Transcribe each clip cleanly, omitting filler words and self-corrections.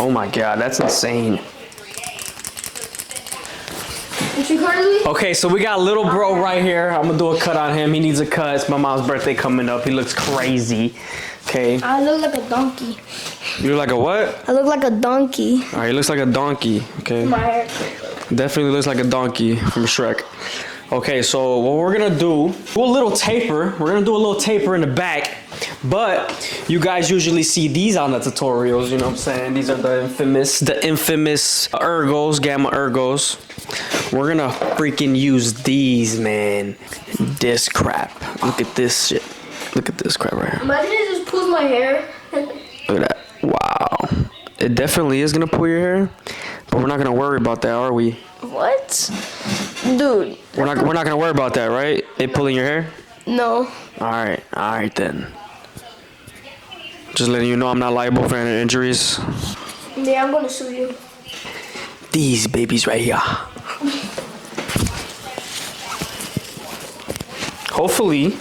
Oh my god, that's insane. Okay, so we got little bro right here. I'm gonna do a cut on him. He needs a cut. It's my mom's birthday coming up. He looks crazy. Okay. I look like a donkey. You look like a what? I look like a donkey. Alright, he looks like a donkey. Okay. My hair. Definitely looks like a donkey from Shrek. Okay, so what we're gonna do a little taper. We're gonna do a little taper in the back. But you guys usually see these on the tutorials, you know what I'm saying? These are the infamous ergos, gamma ergos. We're gonna freaking use these, man. This crap. Look at this shit. Look at this crap right here. Imagine it just pulls my hair. Look at that. Wow. It definitely is gonna pull your hair, but we're not gonna worry about that, are we? What? Dude. We're not gonna worry about that, right? It pulling your hair? No. Alright then. Just letting you know I'm not liable for any injuries. Yeah, I'm gonna sue you. These babies right here. Hopefully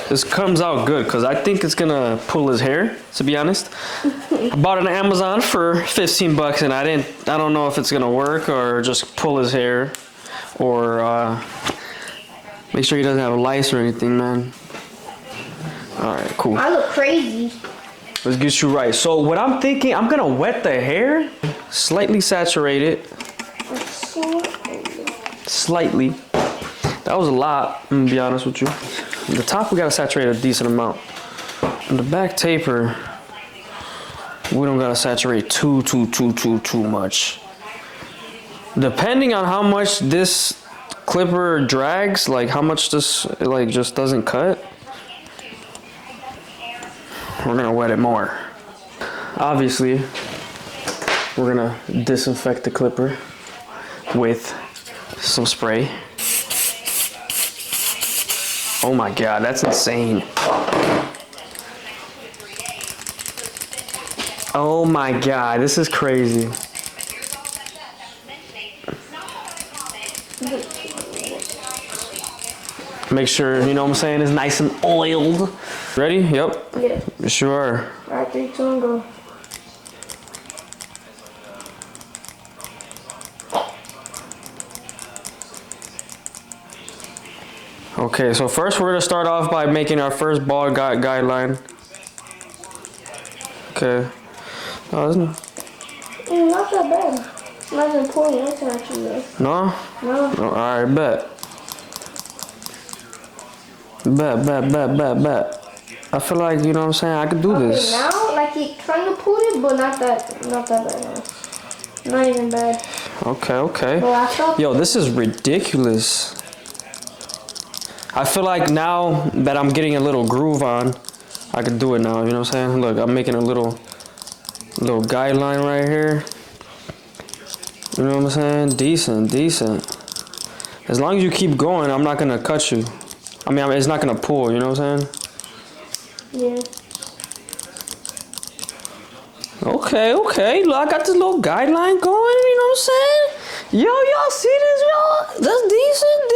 this comes out good, because I think it's gonna pull his hair, to be honest. I bought it on Amazon for 15 bucks and I don't know if it's gonna work or just pull his hair or make sure he doesn't have lice or anything, man. Alright, cool. I look crazy. Let's get you right. So what I'm thinking, I'm gonna wet the hair, slightly saturate it. Slightly. That was a lot, I'm gonna be honest with you. The top we gotta saturate a decent amount. And the back taper, we don't gotta saturate too much. Depending on how much this clipper drags, like how much this like just doesn't cut, we're gonna wet it more. Obviously, we're gonna disinfect the clipper with some spray. Oh my god, that's insane. Oh my god, this is crazy. Make sure, you know what I'm saying, it's nice and oiled. Ready? Yep. Yeah. You sure are. Alright, 3, 2, 1, go. Okay, so first we're gonna start off by making our first ball guideline. Okay. Oh, isn't it? Not that bad. Not that important. That's actually good. No? No. Oh, alright, bet. Bet. I feel like, you know what I'm saying, I could do this. Okay, now, like he trying to pull it, but not that bad now. Not even bad. Okay. Well, Yo, this is ridiculous. I feel like now that I'm getting a little groove on, I could do it now, you know what I'm saying? Look, I'm making a little guideline right here. You know what I'm saying? Decent. As long as you keep going, I'm not gonna cut you. I mean, it's not gonna pull, you know what I'm saying? Yeah. Okay. Look, I got this little guideline going, you know what I'm saying? Yo, y'all see this, y'all? That's decent.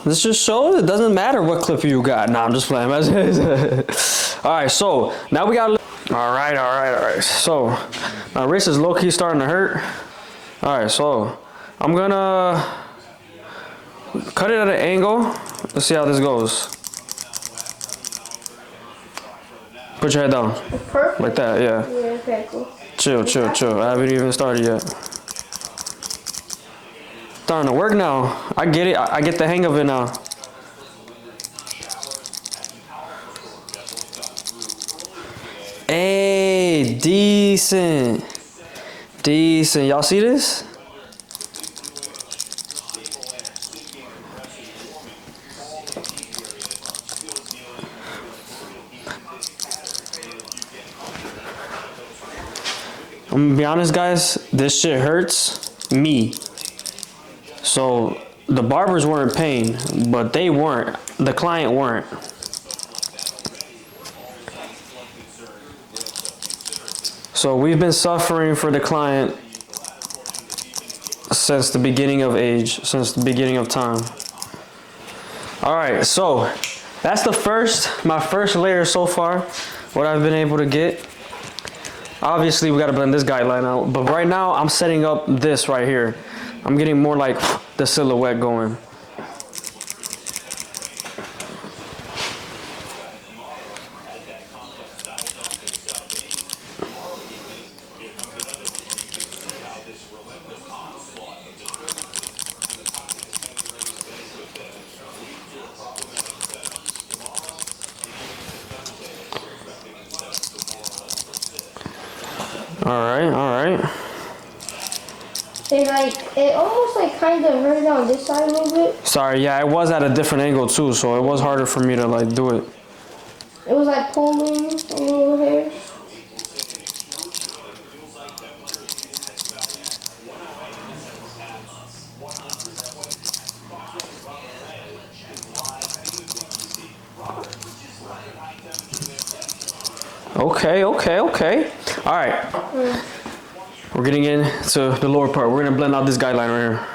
This just shows it doesn't matter what clipper you got. Nah, I'm just playing. Alright, so now we got. Alright. So my wrist is low-key starting to hurt. Alright, so I'm gonna cut it at an angle. Let's see how this goes. Put your head down. Perfect. Like that, yeah. Yeah, okay, cool. Chill. I haven't even started yet. Starting to work now. I get it. I get the hang of it now. Hey, decent. Y'all see this? I'm gonna be honest, guys. This shit hurts me. So the barbers weren't paying, but they weren't. The client weren't. So we've been suffering for the client since the beginning of age, since the beginning of time. All right, so That's my first layer so far, what I've been able to get. Obviously, we gotta blend this guideline out, but right now I'm setting up this right here. I'm getting more like the silhouette going. All right. And like, it almost like kind of hurt on this side a little bit. Sorry, yeah, it was at a different angle too, so it was harder for me to like do it. It was like pulling a little hair. Okay. All right. We're getting into the lower part. We're gonna blend out this guideline right here.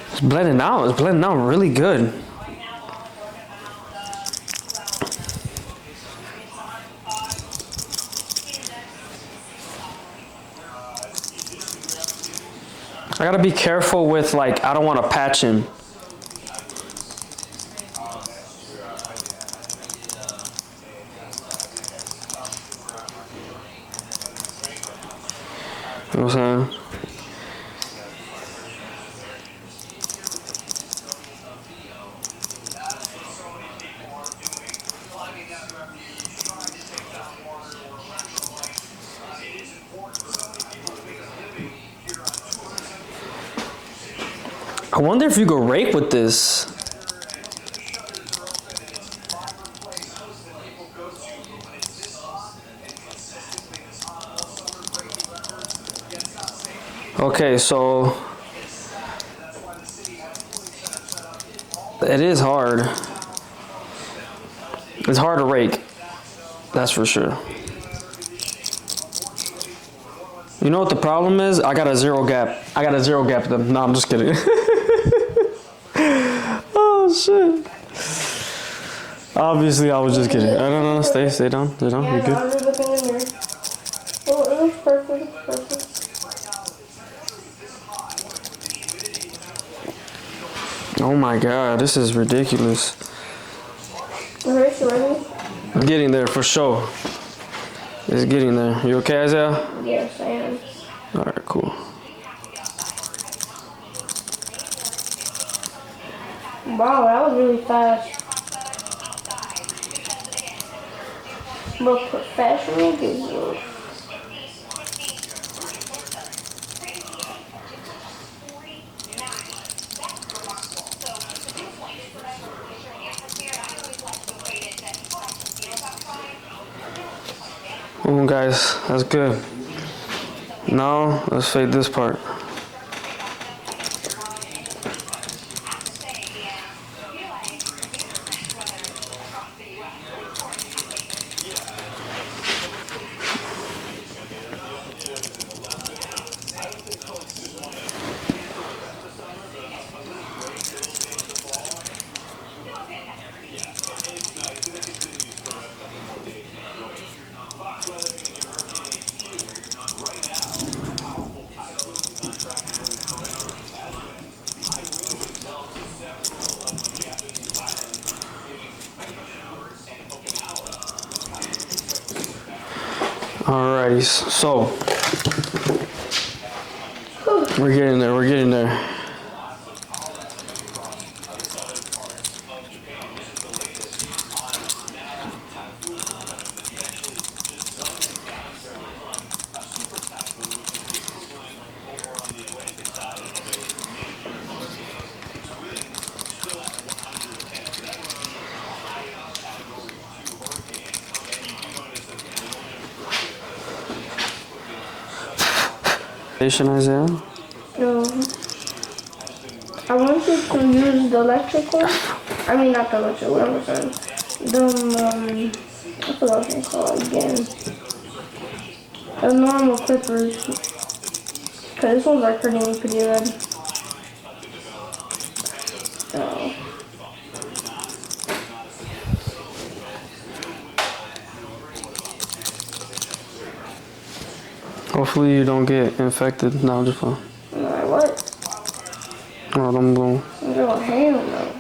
It's blending out really good. I gotta be careful with like, I don't want to patch him. You know what I'm saying? I wonder if you could rake with this. Okay, so it is hard. It's hard to rake. That's for sure. You know what the problem is? I got a zero gap. Them. No, I'm just kidding. Oh shit. Obviously, I was just kidding. I don't know. Stay down. You Yeah, good? I'm looking in there. Oh, it looks perfect. Oh my god, this is ridiculous. Alright, you ready? Getting there for sure. It's getting there. You okay, Isaiah? Yes, I am. Alright, cool. Wow, that was really fast. But professional gives you. Boom, guys, that's good. Now, let's fade this part. Alrighty, so we're getting there. patient, Isaiah. No. I want you to use the electric one. I mean, not the electric one. I'm sorry. I forgot what they call again. The normal clippers. Cause this one's like hurting me pretty good. So. Hopefully you don't get infected. No, I'm just fine. Alright, what? Oh, don't blow. Oh, hell no.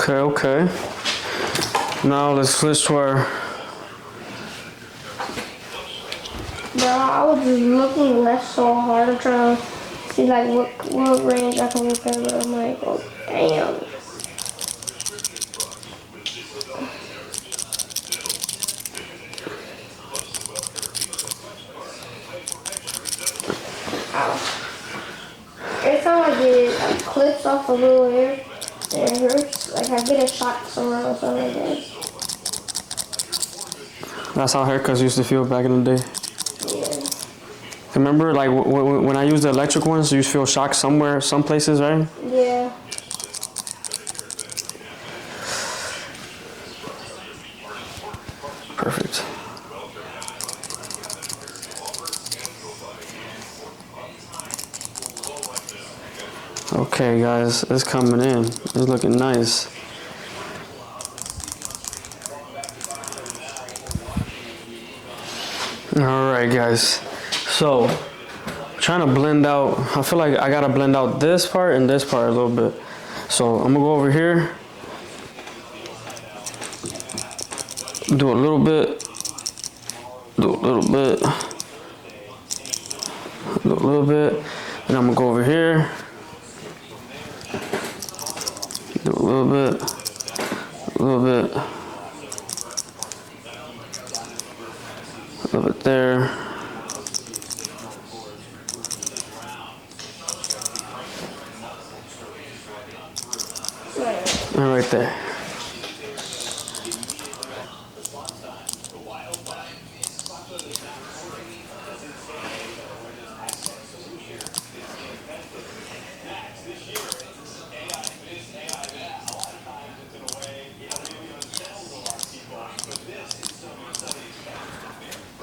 Okay. Now let's switch to our. Bro, I was just looking left so hard. I'm trying to see like what range I can look at, but I'm like, oh damn. Ow. Every time I get like clips off a little hair, and it hurts. Like I get a shot somewhere or something like that. That's how haircuts used to feel back in the day. Yeah. Remember, like when I used the electric ones, you used to feel shocked somewhere, some places, right? Yeah. Perfect. Okay, guys, it's coming in. It's looking nice. All right, guys. So, trying to blend out. I feel like I gotta blend out this part and this part a little bit. So I'm gonna go over here, do a little bit, do a little bit, do a little bit, and I'm gonna go over here, do a little bit, a little bit, a little bit there. And right there.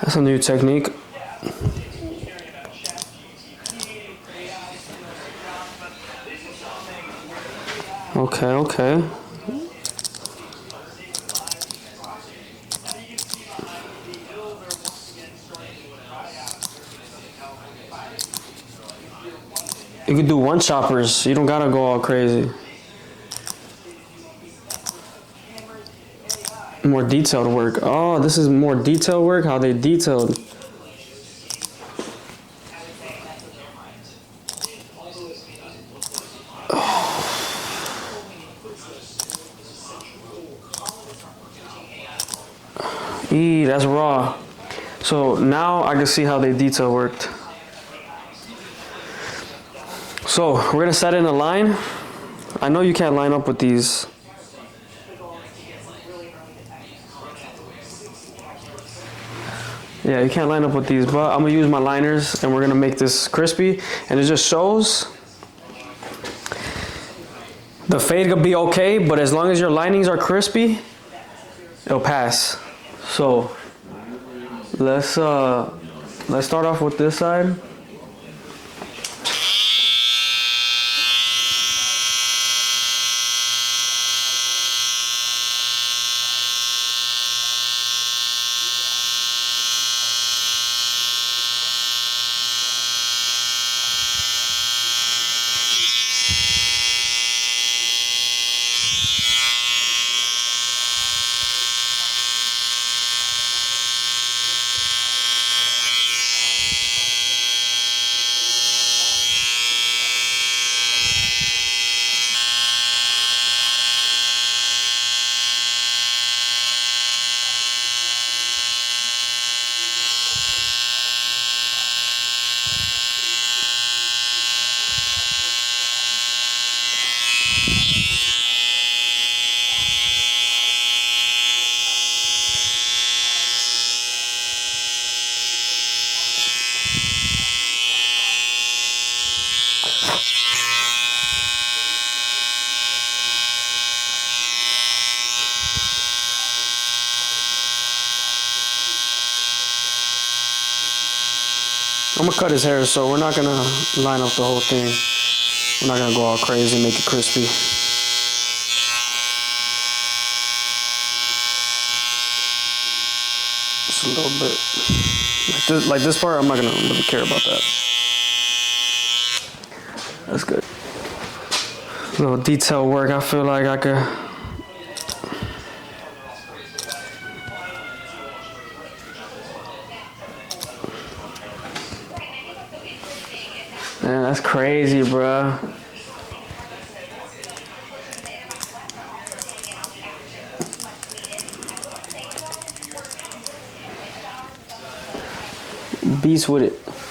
That's a new technique. Okay. You could do one choppers. You don't gotta go all crazy. More detailed work. Oh, this is more detailed work. How they detailed. Eee, that's raw. So now I can see how they detail worked. So we're gonna set in a line. I know you can't line up with these. Yeah, you can't line up with these, but I'm gonna use my liners and we're gonna make this crispy. And it just shows the fade could be okay, but as long as your linings are crispy, it'll pass. So let's start off with this side. I'm gonna cut his hair, so we're not gonna line up the whole thing. We're not gonna go all crazy and make it crispy. Just a little bit. Like this part, I'm not gonna really care about that. That's good. Little detail work, I feel like I could. Man, that's crazy, bruh. Beast with it.